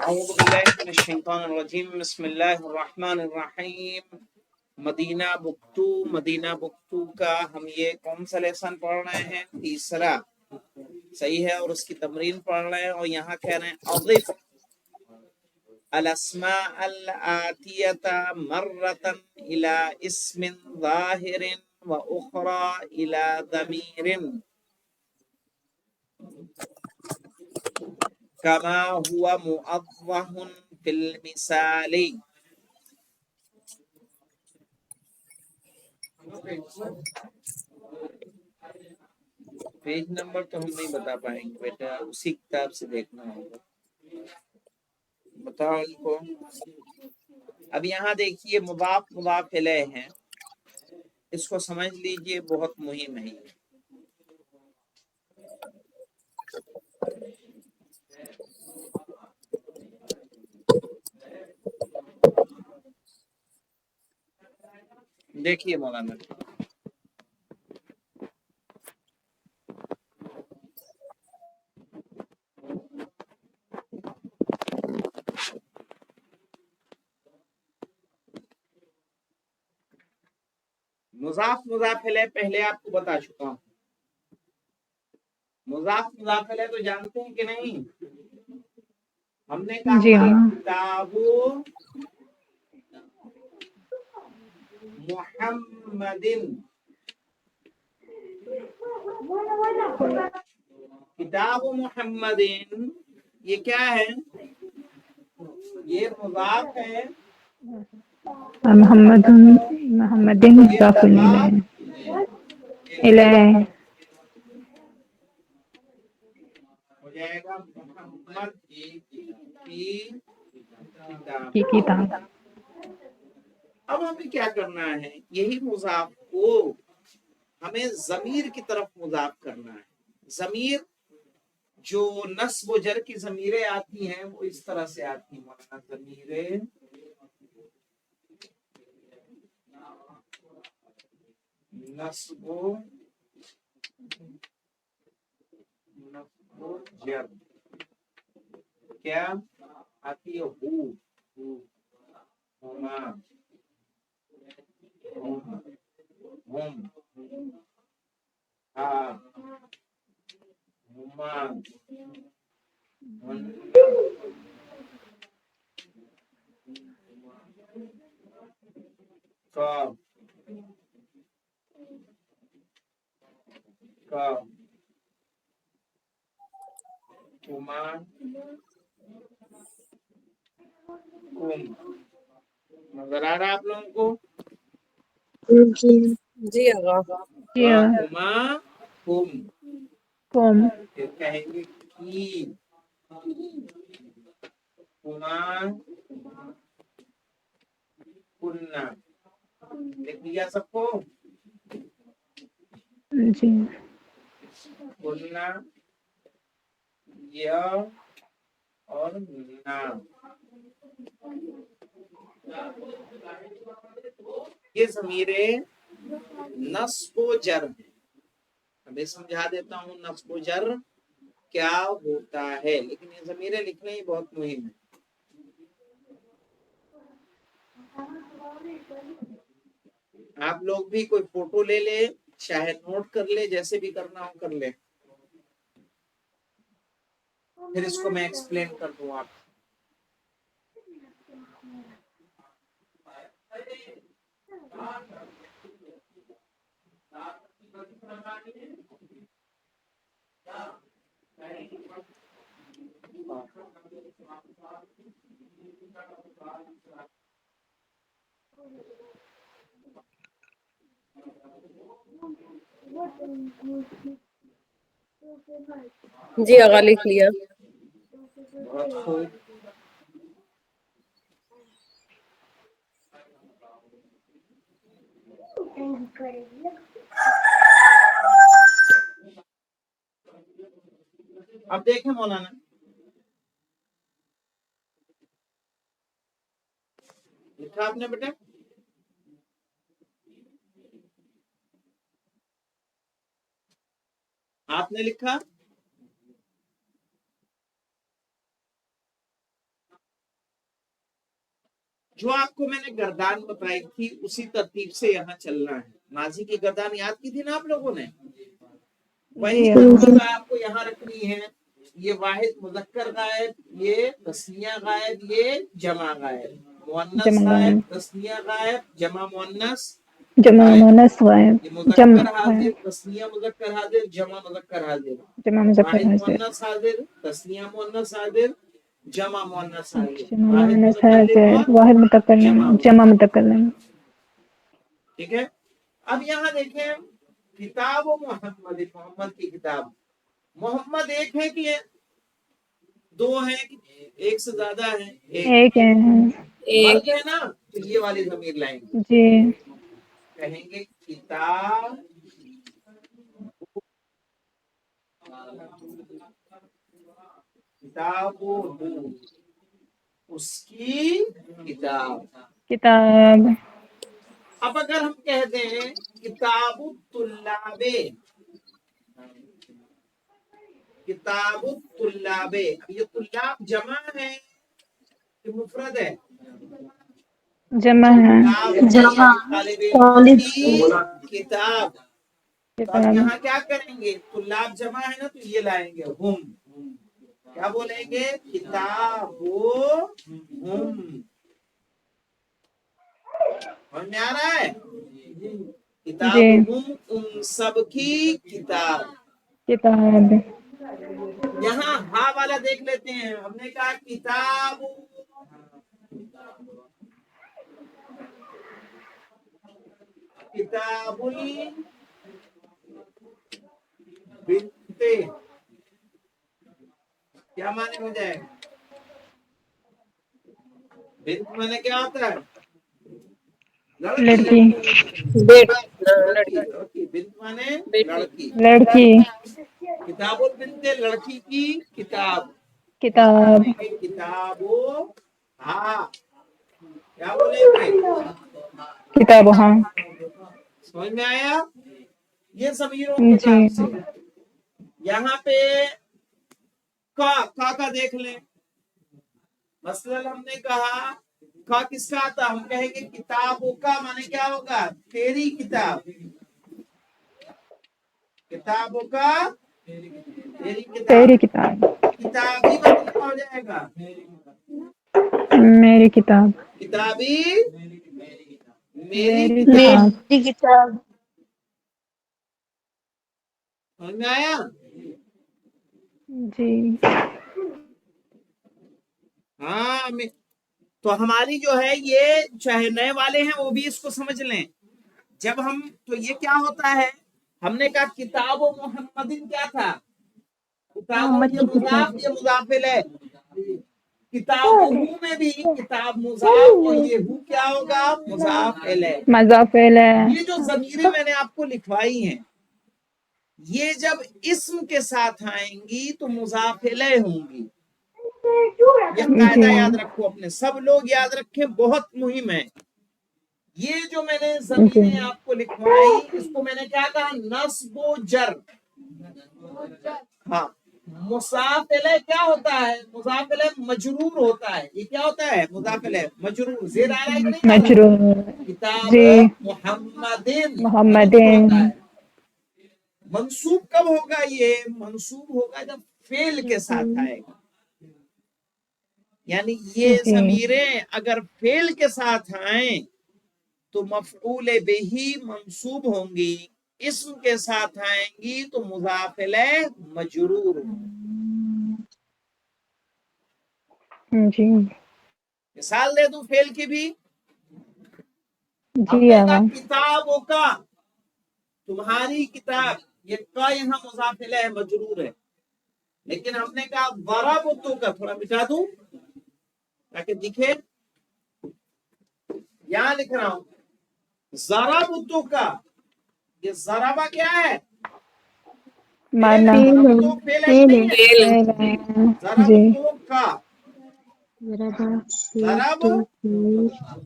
اعوذ باللہ من الشیطان الرجیم بسم اللہ الرحمن الرحیم۔ مدینہ بکتو کا ہم یہ کون سا لیسن پڑھ رہے ہیں؟ تیسرا، صحیح ہے، اور اس کی تمرین پڑھ رہے ہیں، اور یہاں کہہ رہے ہیں اضف الاسماء الآتیۃ مرۃ الی اسم ظاہر و اخری الی ضمیر کما ہوا موضح فی المثال۔ پیج نمبر تو ہم نہیں بتا پائیں گے بیٹا، اسی کتاب سے دیکھنا ہوگا، بتاؤ ان کو۔ اب یہاں دیکھیے مضاف مضاف الیہ ہیں، اس کو سمجھ لیجئے، بہت مہم ہے یہ۔ دیکھیے مولانا، مضاف مضاف الیہ پہلے آپ کو بتا چکا ہوں۔ مضاف مضاف الیہ تو جانتے ہیں کہ نہیں؟ ہم نے کہا جی کہ ہاں، کتاب محمد، کتاب محمد یہ کیا ہے؟ یہ مضاف ہے، محمد یہ مضاف مضاف الیہ ہو جائے گا محمد کی کتاب۔ کی کتاب۔ اب ہمیں کیا کرنا ہے؟ یہی مضاف کو ہمیں ضمیر کی طرف مضاف کرنا ہے۔ ضمیر جو نصب و جر کی ضمیریں آتی ہیں وہ اس طرح سے آتی ہیں مولانا، ضمیریں نصب و جر کیا آتی ہے؟ ہما، ہم، ہا، ہما، ہن، کاف، کاف، کما، کم۔ نظر آ رہا ہے آپ لوگوں کو؟ جی آغا۔ جی کما، کم، قوم پھر کہیں گے کی، کما، کننا۔ لکھ لیا سب کو؟ جی کننا، یا اور نا، یہ ضمیریں نصب و جر ہیں۔ میں سمجھا دیتا ہوں نصب و جر کیا ہوتا ہے، لیکن یہ ضمیریں لکھنا ہی بہت مہم ہے۔ آپ لوگ بھی کوئی فوٹو لے لے، چاہے نوٹ کر لے، جیسے بھی کرنا ہو کر لے، پھر اس کو میں ایکسپلین کر دوں آپ۔ جی آغا، لکھ لیا۔ بہت خوب۔ اب دیکھیں مولانا، لکھا آپ نے بیٹا؟ آپ نے لکھا؟ جو آپ کو میں نے گردان بتائی تھی اسی ترتیب سے یہاں چلنا ہے. ماضی کی گردان یاد کی تھی نا آپ لوگوں نے, وہی جی ترتیب آپ کو یہاں رکھنی ہے. یہ واحد مذکر غائب, یہ تثنیہ غائب, یہ جمع غائب, مؤنث جمع غائب, غائب, تثنیہ غائب, جمع مؤنث جمع غائب. مؤنث غائب, یہ جمع مذکر حاضر, غائب, تثنیہ مذکر حاضر, جمع مذکر حاضر, جمع مذکر واحد حاضر, مؤنث حاضر, تثنیہ مؤنث حاضر, جمع مؤنث حاضر, جمع واحد مؤنث متکلم حاضر, اور واحد متکلم, جمع جمع متکلم. متکلم. ٹھیک ہے. اب یہاں دیکھیں کتاب و محمد, محمد کی کتاب. محمد ایک ہے کہ دو ہے, ایک سے زیادہ ہے, ایک. ایک ہے. ایک. مرد ہے نا, تو یہ والی ضمیر لائیں گے, جی کہیں گے کتاب کتاب اس کی کتاب. کتاب. اب اگر ہم کہہ دیں کتاب الطلاب, کتاب الطلاب, اب یہ طلاب جمع ہے کہ مفرد ہے؟ جمع ہے. طلاب جمع. یعنی طالب علموں طالب. کی کتاب. تو اب کتاب. یہاں کیا کریں گے, طلاب جمع ہے نا, تو یہ لائیں گے ہم. کیا بولیں گے, کتاب ہم. اور میں آ رہا ہے, کتاب جی ہم ان سب کی کتاب. کتاب. یہاں ہا والا دیکھ لیتے ہیں. ہم نے کہا کتاب, کتاب بنتے, کیا معنی ہو جائے گا؟ بنت معنی کیا ہوتا ہے؟ لڑکی. لڑکی. بیٹ. لڑکی, لڑکی. لڑکی. بنت معنی بیٹی. لڑکی. لڑکی. کتاب البنت لڑکی کی کتاب. کتاب. کتاب ہاں, کیا بولیں گے؟ کتاب. ہاں سمجھ میں آیا؟ یہ ضمیروں کے جی. کام سے. یہاں پہ کا دیکھ لیں. مثلا ہم نے کہا کا کس کا آتا, ہم کہیں گے کتابوں کا معنی کیا ہوگا, تیری کتاب. کتابوں کا تیری کتاب. تیری کتاب. کتابی معنی کیا ہو جائے گا, میری کتاب. کتابی میری میری کتاب. کتاب. میری کتاب. سمجھ میں آیا؟ جی ہاں, تو ہماری جو ہے یہ چاہے نئے والے ہیں وہ بھی اس کو سمجھ لیں. جب ہم, تو یہ کیا ہوتا ہے, ہم نے کہا کتاب و محمدین کیا تھا, کتاب و محمد یہ کی مضاف, کتاب. یہ مضافل ہے. کتاب ہو میں بھی کتاب مضاف, اور یہ ہو کیا ہوگا, مضاف ہے. مضاف الیہ. یہ جو ضمیریں میں نے آپ کو لکھوائی ہیں, یہ جب اسم کے ساتھ آئیں گی تو مضاف الیہ ہوں گی. یہ قاعدہ یاد جی رکھو اپنے, سب لوگ یاد رکھیں, بہت مہم ہے. یہ جو میں نے جی ضمیریں آپ کو لکھوائی, اس کو میں نے کیا کہا, نصب و جر. ہاں, مضاف الیہ کیا ہوتا ہے, مضاف الیہ مجرور ہوتا ہے. یہ کیا ہوتا ہے, مضاف الیہ مجرور. زیر آ رہا ہے کہ نہیں آ رہا, مجرور. کتاب جی محمدین مجرور محمدین. ہوتا ہے. منصوب کب ہوگا, یہ منصوب ہوگا جب فعل کے ساتھ آئے گا. یعنی یہ جی ضمیریں اگر فعل کے ساتھ آئیں تو مفعول بہی منصوب ہوں گی, اسم کے ساتھ آئیں گی تو مضاف الیہ مجرور ہوں. جی مثال دے دوں فعل کی بھی. ہم جی نے کہا آقا. کتابوں کا, تمہاری کتاب, یہ کا یہاں مضاف الیہ مجرور ہے. لیکن ہم نے کہا ضربتو کا, تھوڑا مٹا دوں تاکہ دکھے, یہاں لکھ رہا ہوں ضربتو کا. یہ ضربہ کیا ہے, فعل مانا. ہے. ضربتو فعل ہے کہ نہیں ہے, فعل. جی ضربتو کا, ضرب تو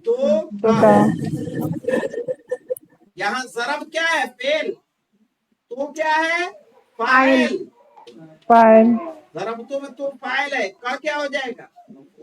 تو کا. کا. یہاں ضرب کیا ہے, فعل. تو کیا ہے, فاعل. فاعل. فاعل. ضربتو میں تو فاعل ہے, کا کیا ہو جائے گا,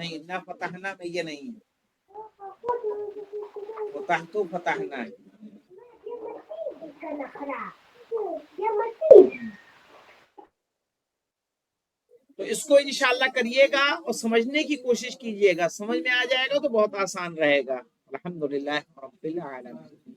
نہیں نہ فتحنا میں یہ نہیں ہے، فتحتو فتحنا ہے۔ تو اس کو انشاءاللہ کریے گا اور سمجھنے کی کوشش کیجیے گا، سمجھ میں آ جائے گا تو بہت آسان رہے گا۔ الحمدللہ رب العالمین۔